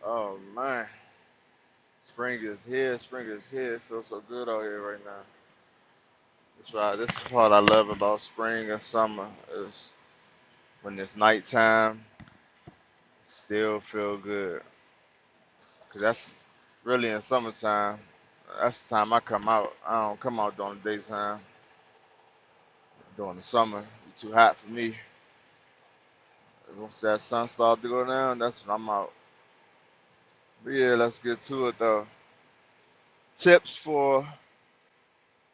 Oh man, spring is here. Spring is here. It feels so good out here right now. That's right. This is the part I love about spring and summer is when it's nighttime, still feel good. Cause that's really in summertime. That's the time I come out. I don't come out during the daytime. During the summer, it's too hot for me. Once that sun starts to go down, that's when I'm out. But yeah, let's get to it though. Tips for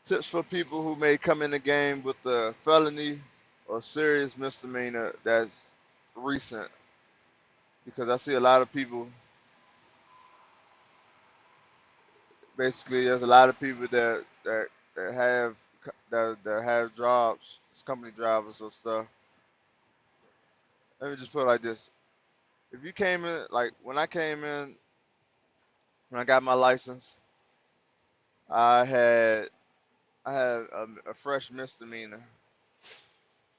Tips for people who may come in the game with a felony or serious misdemeanor that's recent. Because I see a lot of people, basically, there's a lot of people that have jobs, company drivers or stuff. Let me just put it like this: if you came in, like when I got my license, I had I had a fresh misdemeanor.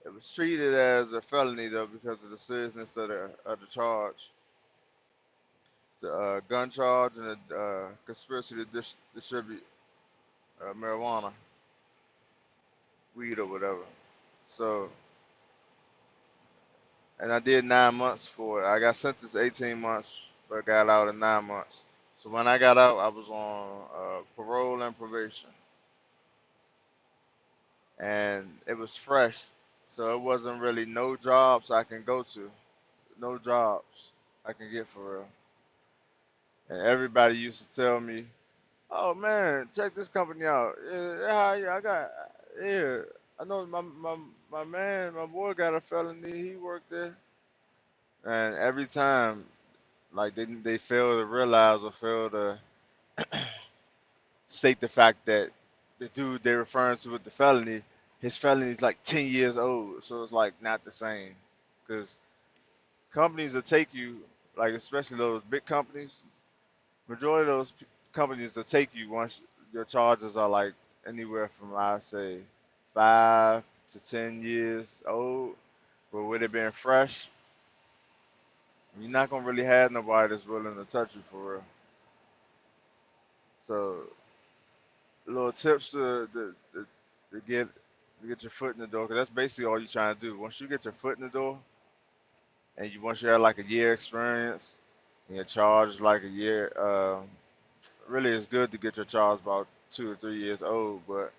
It was treated as a felony though because of the seriousness of the charge. The gun charge and the conspiracy to distribute marijuana, weed or whatever. So, and I did 9 months for it. I got sentenced 18 months, but got out in 9 months. So when I got out, I was on parole and probation, and it was fresh. So it wasn't really no jobs I can go to, no jobs I can get for real. And everybody used to tell me, "Oh man, check this company out. Yeah, I got yeah. I know my man, my boy got a felony. He worked there." And every time, like they fail to realize or fail to state the fact that the dude they're referring to with the felony, his felony is like 10 years old. So it's like not the same. Because companies will take you, like especially those big companies, majority of those companies will take you once your charges are like anywhere from I say 5 to 10 years old. But with it being fresh, you're not gonna really have nobody that's willing to touch you for real. So little tips to get your foot in the door, because that's basically all you're trying to do. Once you get your foot in the door, and once you have like a year experience, and your charge is like a year, really it's good to get your charge about 2 or 3 years old. But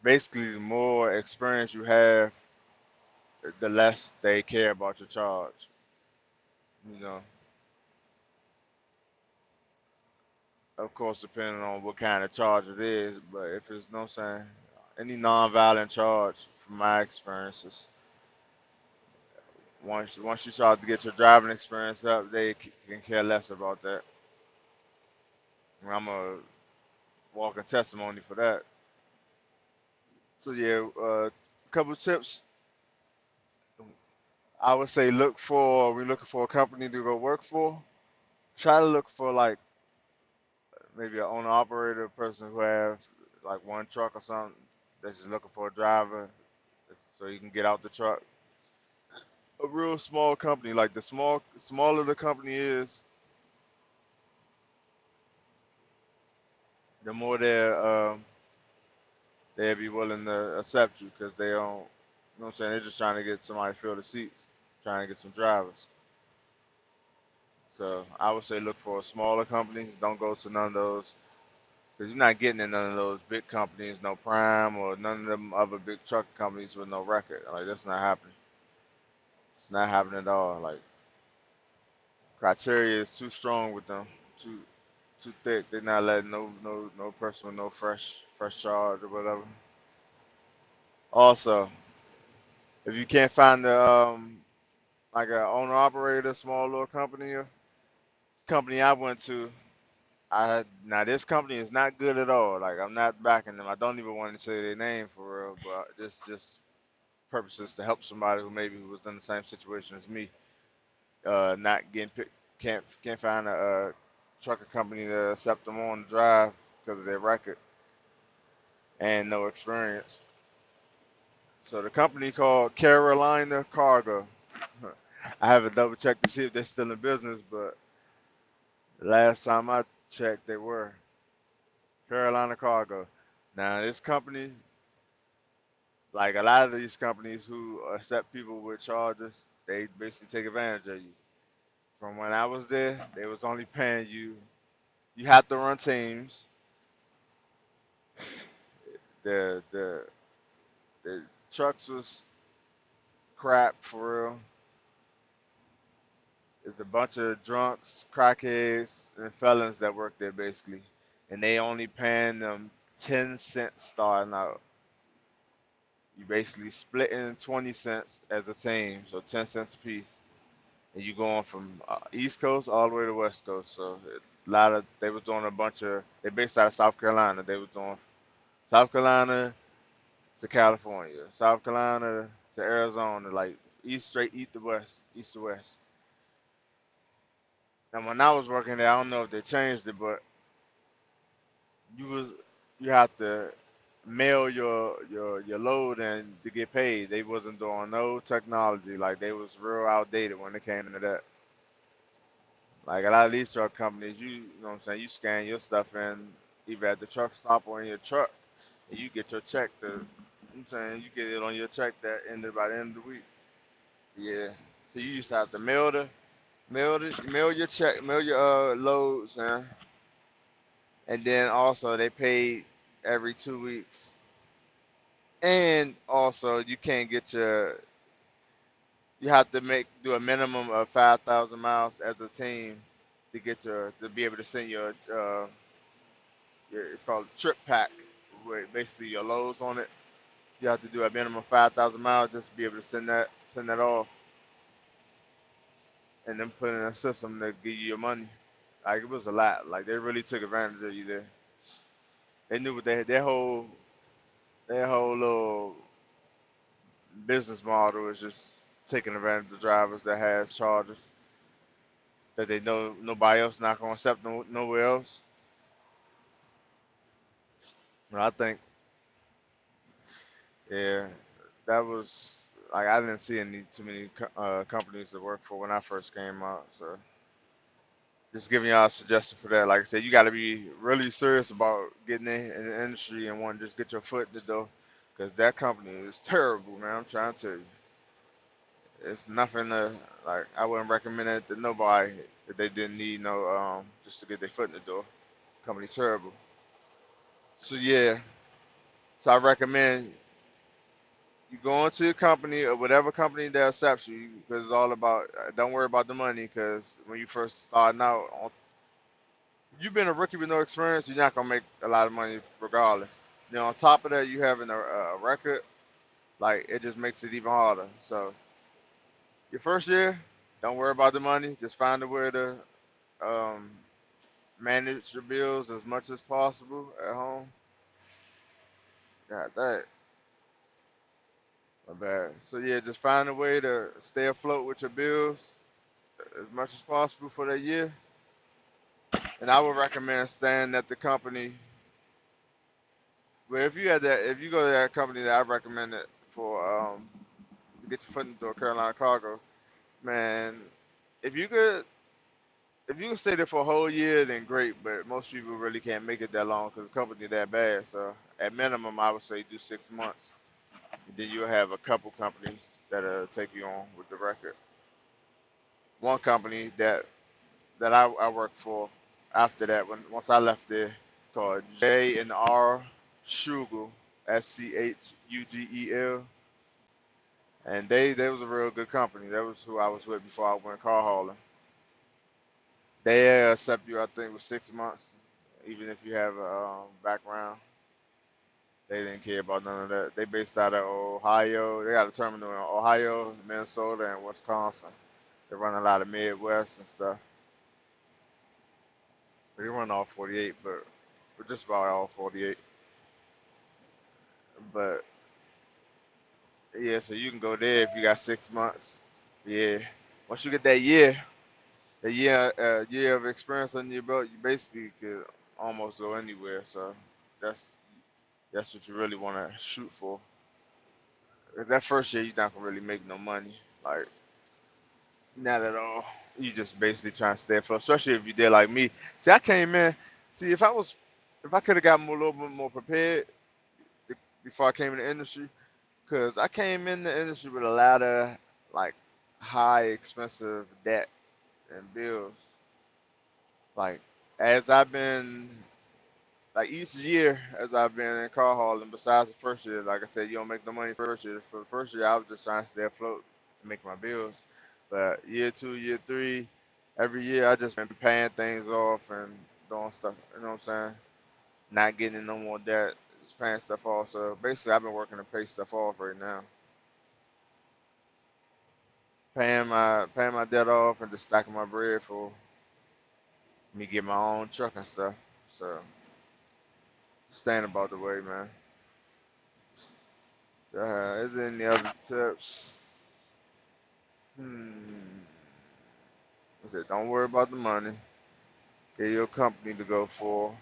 basically, the more experience you have, the less they care about your charge. You know, of course, depending on what kind of charge it is. But if it's, no, I'm saying, any non-violent charge, from my experiences, once you start to get your driving experience up, they can care less about that. And I'm a walking testimony for that. So yeah, a couple of tips. I would say look for we're looking for a company to go work for. Try to look for like maybe an owner operator person who has like one truck or something that's just looking for a driver so you can get out the truck. A real small company, like the smaller the company is, the more they'll be willing to accept you because they don't, you know what I'm saying? They're just trying to get somebody to fill the seats, trying to get some drivers. So I would say look for smaller companies. Don't go to none of those because you're not getting in none of those big companies, no Prime or none of them other big truck companies with no record. Like that's not happening. It's not happening at all. Like criteria is too strong with them, too too thick. They're not letting no person with no fresh charge or whatever. Also, if you can't find the like a owner operator, small little company I went to, now this company is not good at all. Like I'm not backing them. I don't even want to say their name for real, but just purposes to help somebody who maybe was in the same situation as me, not getting picked, can't find a trucker company to accept them on the drive because of their record and no experience. So the company called Carolina Cargo. I haven't double checked to see if they're still in business, but Last time I checked, they were Carolina Cargo. Now this company, like a lot of these companies who accept people with charges, they basically take advantage of you. From when I was there, they was only paying you. You had to run teams. The the trucks was crap for real. It's a bunch of drunks, crackheads, and felons that work there basically, and they only paying them 10 cents starting out. You basically splitting 20 cents as a team, so 10 cents a piece, and you going from East Coast all the way to West Coast. So a lot of they was doing a bunch of they based out of South Carolina. They was doing South Carolina to California, South Carolina to Arizona, like east straight east to west. And when I was working there, I don't know if they changed it, but you was you have to mail your load and to get paid. They wasn't doing no technology. Like they was real outdated when it came to that. Like a lot of these truck companies, you know what I'm saying, you scan your stuff in either at the truck stop or in your truck, and you get your check. I'm saying you get it on your check that ended by the end of the week. Yeah. So you used to have to mail your check, mail your loads, and then also they paid every 2 weeks. And also, you can't get you have to do a minimum of 5,000 miles as a team to get to be able to send it's called a trip pack, with basically your loads on it. You have to do a minimum of 5,000 miles just to be able to send that off, and then put in a system to give you your money. Like it was a lot. Like they really took advantage of you there. They knew what their whole little business model is just taking advantage of drivers that has charges that they know nobody else not gonna accept nowhere else. And I think, yeah, that was like I didn't see too many companies to work for when I first came out. So just giving y'all a suggestion for that. Like I said, you got to be really serious about getting in the industry and want to just get your foot in the door, because that company is terrible, man. I'm trying to tell you, it's nothing to like. I wouldn't recommend it to nobody if they didn't need no just to get their foot in the door. Company terrible. So yeah, so I recommend you go into a company or whatever company that accepts you, because it's all about. Don't worry about the money, because when you first starting out, you've been a rookie with no experience, you're not gonna make a lot of money regardless. Then on top of that, you having a record, like it just makes it even harder. So your first year, don't worry about the money. Just find a way to um, manage your bills as much as possible at home. God, that my bad. So yeah, just find a way to stay afloat with your bills as much as possible for that year. And I would recommend staying at the company. Well, if you go to that company that I recommended for to get your foot into a Carolina Cargo, man, if you could if you could stay there for a whole year, then great. But most people really can't make it that long because the company that bad. So at minimum, I would say do 6 months. And then you'll have a couple companies that'll take you on with the record. One company that I worked for after that, when once I left there, called J and R Schugel, Schugel, and they was a real good company. That was who I was with before I went car hauling. They accept you, I think, with 6 months, even if you have a background. They didn't care about none of that. They based out of Ohio. They got a terminal in Ohio, Minnesota, and Wisconsin. They run a lot of Midwest and stuff. They run all 48, but we're just about all 48. But yeah, so you can go there if you got 6 months. Yeah. Once you get that year of experience under your belt, you basically could almost go anywhere. So that's that's what you really want to shoot for. That first year, you're not gonna really make no money. Like Not at all. You just basically trying to stay afloat, especially if you did like me. See, I came in. See, if I could have got more, a little bit more prepared before I came in the industry, because I came in the industry with a lot of like high expensive debt and bills. Like as I've been like each year as I've been in car hauling, besides the first year, like I said, you don't make no money first year. For the first year, I was just trying to stay afloat and make my bills. But year two, year three, every year I just been paying things off and doing stuff. You know what I'm saying? Not getting in no more debt, just paying stuff off. So basically, I've been working to pay stuff off right now, paying my debt off and just stacking my bread for me get my own truck and stuff. So staying about the way, man. Is there any other tips? Hmm. I said, don't worry about the money. Get your company to go for.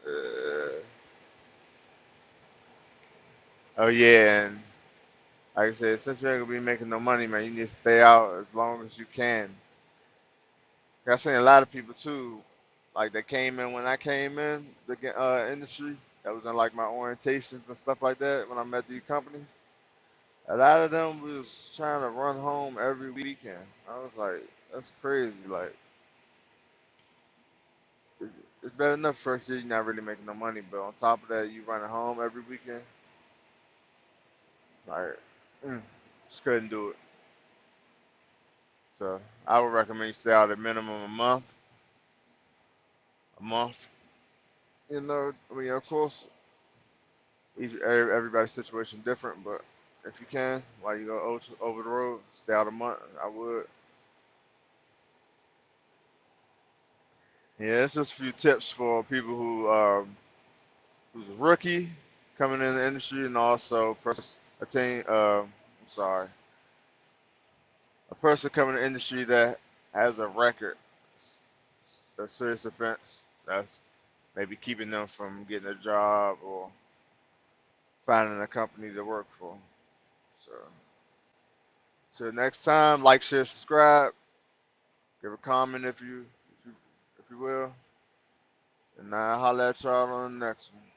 Uh, oh yeah, and like I said, since you ain't gonna be making no money, man, you need to stay out as long as you can. I seen a lot of people too, like they came in when I came in the industry. That was in like my orientations and stuff like that when I met these companies. A lot of them was trying to run home every weekend. I was like, that's crazy. Like, it- it's better enough first year you're not really making no money, but on top of that, you running home every weekend. Like, just couldn't do it. So I would recommend you stay out at minimum a month. A month. You know, I mean, of course, everybody's situation different, but if you can, while you go over the road, stay out a month. I would. Yeah, it's just a few tips for people who's a rookie coming in the industry, and also a team. I'm sorry, a person coming in the industry that has a record, a serious offense that's maybe keeping them from getting a job or finding a company to work for. So, till next time, like, share, subscribe, give a comment if you will, and I'll holler at y'all on the next one.